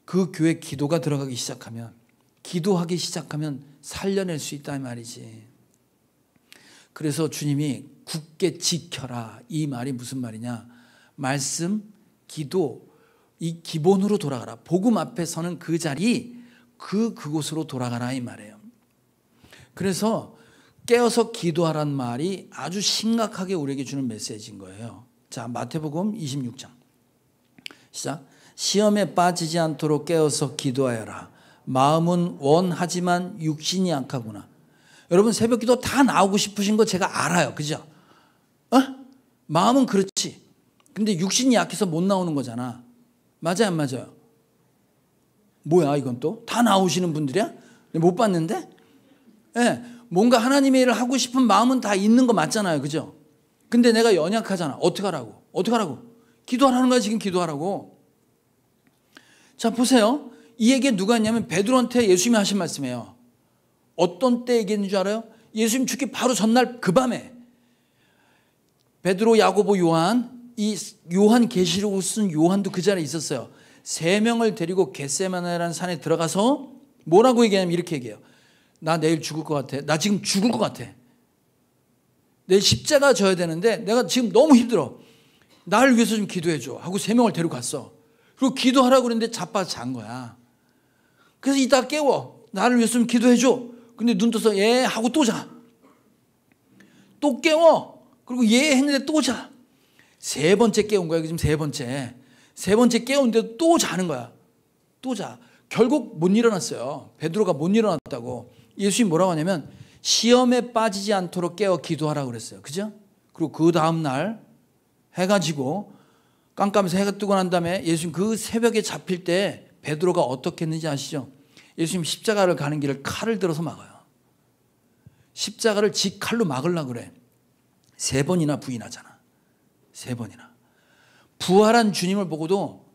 그 교회 기도가 들어가기 시작하면 기도하기 시작하면 살려낼 수 있다 이 말이지. 그래서 주님이 굳게 지켜라 이 말이 무슨 말이냐. 말씀, 기도 이 기본으로 돌아가라. 복음 앞에 서는 그 자리 그곳으로 돌아가라 이 말이에요. 그래서 깨어서 기도하라는 말이 아주 심각하게 우리에게 주는 메시지인 거예요. 자, 마태복음 26장 시작. 시험에 빠지지 않도록 깨어서 기도하여라. 마음은 원하지만 육신이 약하구나. 여러분 새벽 기도 다 나오고 싶으신 거 제가 알아요. 그죠? 마음은 그렇지. 근데 육신이 약해서 못 나오는 거잖아. 맞아요 안 맞아요? 뭐야 이건 또? 다 나오시는 분들이야? 못 봤는데? 네, 뭔가 하나님의 일을 하고 싶은 마음은 다 있는 거 맞잖아요. 그죠? 근데 내가 연약하잖아. 어떡하라고? 기도하라는 거야. 지금 기도하라고. 자 보세요. 이 얘기 누가 했냐면 베드로한테 예수님이 하신 말씀이에요. 어떤 때 얘기했는 줄 알아요? 예수님 죽기 바로 전날 그 밤에 베드로, 야고보, 요한, 이 요한 계시록을 쓴 요한도 그 자리에 있었어요. 3명을 데리고 겟세마네라는 산에 들어가서 뭐라고 얘기하냐면 이렇게 얘기해요. 나 내일 죽을 것 같아. 나 지금 죽을 것 같아. 내일 십자가 져야 되는데 내가 지금 너무 힘들어. 나를 위해서 좀 기도해 줘 하고 3명을 데리고 갔어. 그리고 기도하라고 그랬는데 자빠져 잔 거야. 그래서 이따 깨워. 나를 위해서 좀 기도해 줘. 근데 눈 떠서 예 하고 또 자. 또 깨워. 그리고 예 했는데 또 자. 3번째 깨운 거야. 지금 3번째. 3번째 깨우는데 또 자는 거야. 또 자. 결국 못 일어났어요. 베드로가 못 일어났다고. 예수님이 뭐라고 하냐면 시험에 빠지지 않도록 깨어 기도하라고 그랬어요. 그죠? 그리고 그 다음 날 해가 지고 깜깜해서 해가 뜨고 난 다음에 예수님 그 새벽에 잡힐 때 베드로가 어떻게 했는지 아시죠? 예수님 십자가를 가는 길을 칼을 들어서 막아요. 십자가를 지 칼로 막으려고 그래. 3번이나 부인하잖아. 3번이나. 부활한 주님을 보고도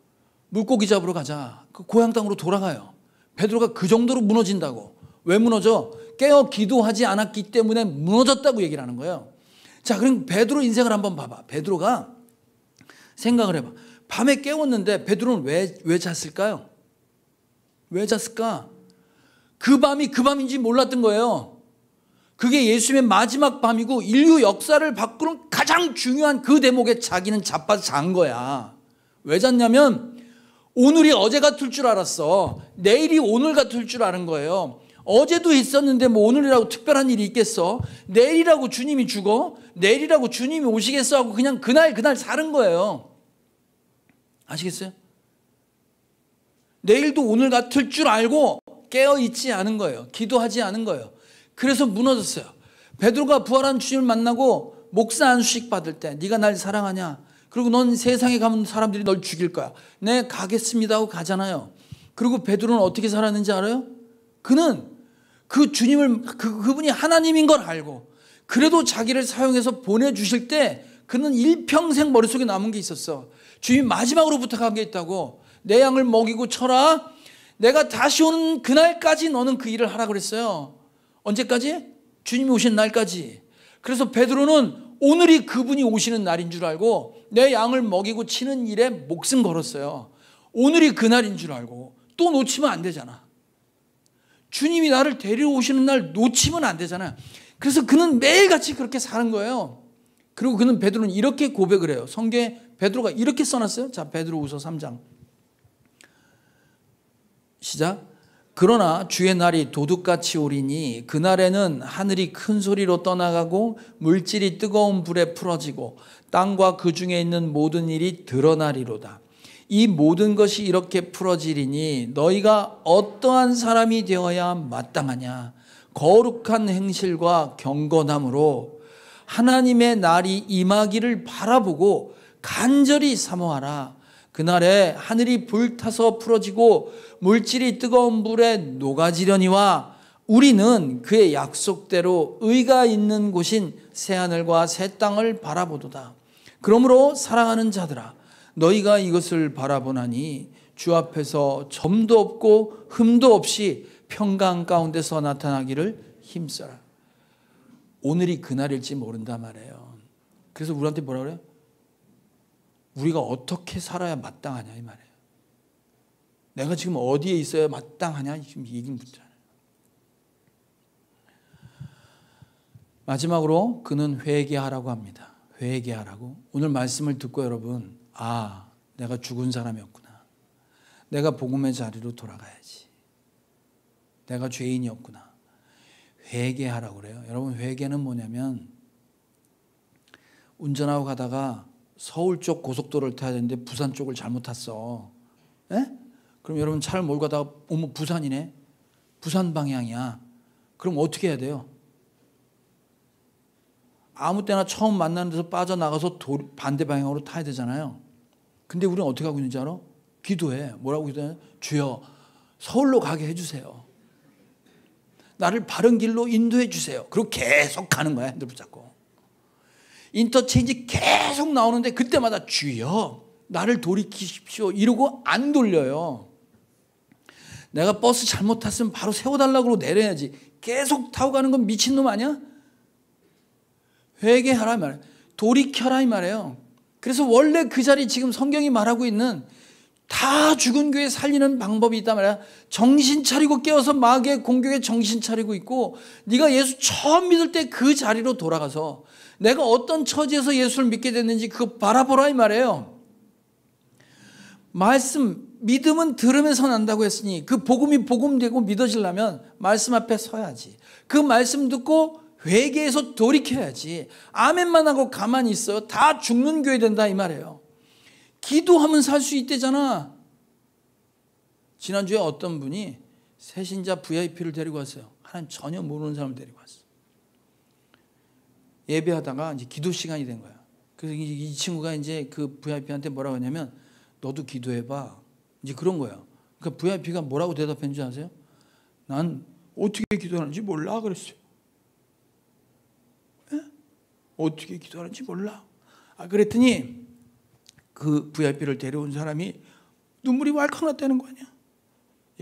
물고기 잡으러 가자. 그 고향 땅으로 돌아가요. 베드로가 그 정도로 무너진다고. 왜 무너져? 깨어 기도하지 않았기 때문에 무너졌다고 얘기를 하는 거예요. 자, 그럼 베드로 인생을 한번 봐봐. 베드로가 생각을 해봐. 밤에 깨웠는데 베드로는 왜 잤을까요? 왜 잤을까? 그 밤이 그 밤인지 몰랐던 거예요. 그게 예수님의 마지막 밤이고 인류 역사를 바꾸는 가장 중요한 그 대목에 자기는 자빠져 잔 거야. 왜 잤냐면 오늘이 어제 같을 줄 알았어. 내일이 오늘 같을 줄 아는 거예요. 어제도 있었는데 뭐 오늘이라고 특별한 일이 있겠어? 내일이라고 주님이 죽어? 내일이라고 주님이 오시겠어? 하고 그냥 그날 사는 거예요. 아시겠어요? 내일도 오늘 같을 줄 알고 깨어있지 않은 거예요. 기도하지 않은 거예요. 그래서 무너졌어요. 베드로가 부활한 주님을 만나고 목사 안수식 받을 때 네가 날 사랑하냐? 그리고 넌 세상에 가면 사람들이 널 죽일 거야. 네 가겠습니다 하고 가잖아요. 그리고 베드로는 어떻게 살았는지 알아요? 그는 그 주님을 그분이 하나님인 걸 알고 그래도 자기를 사용해서 보내주실 때 그는 일평생 머릿속에 남은 게 있었어. 주님이 마지막으로 부탁한 게 있다고. 내 양을 먹이고 쳐라. 내가 다시 오는 그날까지 너는 그 일을 하라 그랬어요. 언제까지? 주님이 오시는 날까지. 그래서 베드로는 오늘이 그분이 오시는 날인 줄 알고 내 양을 먹이고 치는 일에 목숨 걸었어요. 오늘이 그날인 줄 알고. 또 놓치면 안 되잖아. 주님이 나를 데려오시는 날 놓치면 안 되잖아. 그래서 그는 매일같이 그렇게 사는 거예요. 그리고 그는 베드로는 이렇게 고백을 해요. 성경에 베드로가 이렇게 써놨어요. 자, 베드로후서 3장 시작. 그러나 주의 날이 도둑같이 오리니 그날에는 하늘이 큰 소리로 떠나가고 물질이 뜨거운 불에 풀어지고 땅과 그 중에 있는 모든 일이 드러나리로다. 이 모든 것이 이렇게 풀어지리니 너희가 어떠한 사람이 되어야 마땅하냐. 거룩한 행실과 경건함으로 하나님의 날이 임하기를 바라보고 간절히 사모하라. 그날에 하늘이 불타서 풀어지고 물질이 뜨거운 불에 녹아지려니와 우리는 그의 약속대로 의가 있는 곳인 새하늘과 새 땅을 바라보도다. 그러므로 사랑하는 자들아, 너희가 이것을 바라보나니 주 앞에서 점도 없고 흠도 없이 평강 가운데서 나타나기를 힘써라. 오늘이 그날일지 모른단 말이에요. 그래서 우리한테 뭐라 그래요? 우리가 어떻게 살아야 마땅하냐 이 말이에요. 내가 지금 어디에 있어야 마땅하냐 지금 얘기 묻잖아요. 마지막으로 그는 회개하라고 합니다. 회개하라고. 오늘 말씀을 듣고 여러분, 아, 내가 죽은 사람이었구나. 내가 복음의 자리로 돌아가야지. 내가 죄인이었구나. 회개하라고 그래요. 여러분, 회개는 뭐냐면 운전하고 가다가 서울 쪽 고속도로를 타야 되는데 부산 쪽을 잘못 탔어. 에? 그럼 여러분 차를 몰고 가다가 어머 부산이네. 부산 방향이야. 그럼 어떻게 해야 돼요? 아무 때나 처음 만나는 데서 빠져나가서 반대 방향으로 타야 되잖아요. 근데 우리는 어떻게 하고 있는지 알아? 기도해. 뭐라고 기도해? 주여 서울로 가게 해주세요. 나를 바른 길로 인도해 주세요. 그리고 계속 가는 거야. 핸들 붙잡고. 인터체인지 계속 나오는데 그때마다 주여 나를 돌이키십시오 이러고 안 돌려요. 내가 버스 잘못 탔으면 바로 세워달라고 내려야지. 계속 타고 가는 건 미친놈 아니야? 회개하라 이 말이에요. 돌이켜라 이 말이에요. 그래서 원래 그 자리 지금 성경이 말하고 있는 다 죽은 교회 살리는 방법이 있단 말이야. 정신 차리고 깨어서 마귀의 공격에 정신 차리고 있고, 네가 예수 처음 믿을 때 그 자리로 돌아가서 내가 어떤 처지에서 예수를 믿게 됐는지 그거 바라보라 이 말이에요. 말씀, 믿음은 들으면서 난다고 했으니 그 복음이 복음되고 믿어지려면 말씀 앞에 서야지. 그 말씀 듣고 회개해서 돌이켜야지. 아멘만 하고 가만히 있어요. 다 죽는 교회 된다 이 말이에요. 기도하면 살 수 있대잖아. 지난주에 어떤 분이 새신자 VIP를 데리고 왔어요. 하나님 전혀 모르는 사람을 데리고 왔어요. 예배하다가 이제 기도 시간이 된 거야. 그래서 이 친구가 이제 그 VIP한테 뭐라고 하냐면 너도 기도해봐. 이제 그런 거예요. 그러니까 VIP가 뭐라고 대답했는지 아세요? 난 어떻게 기도하는지 몰라 그랬어요. 에? 어떻게 기도하는지 몰라. 그랬더니 그 VIP를 데려온 사람이 눈물이 왈칵 났다는 거 아니야.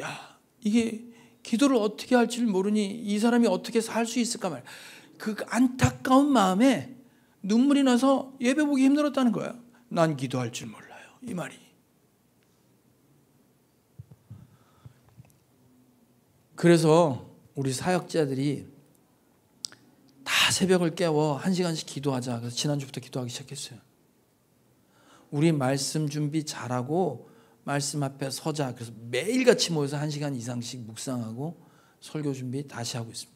야, 이게 기도를 어떻게 할지 모르니 이 사람이 어떻게 살 수 있을까 말이야. 그 안타까운 마음에 눈물이 나서 예배 보기 힘들었다는 거야. 난 기도할 줄 몰라요. 이 말이. 그래서 우리 사역자들이 다 새벽을 깨워 1시간씩 기도하자. 그래서 지난주부터 기도하기 시작했어요. 우리 말씀 준비 잘하고 말씀 앞에 서자. 그래서 매일같이 모여서 1시간 이상씩 묵상하고 설교 준비 다시 하고 있습니다.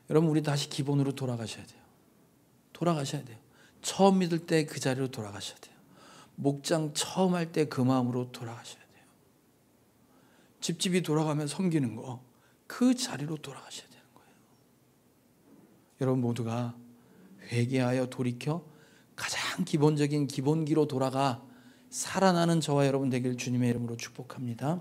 여러분, 우리 다시 기본으로 돌아가셔야 돼요. 돌아가셔야 돼요. 처음 믿을 때 그 자리로 돌아가셔야 돼요. 목장 처음 할 때 그 마음으로 돌아가셔야 돼요. 집집이 돌아가면 섬기는 거, 그 자리로 돌아가셔야 되는 거예요. 여러분 모두가 회개하여 돌이켜 가장 기본적인 기본기로 돌아가 살아나는 저와 여러분 되길 주님의 이름으로 축복합니다.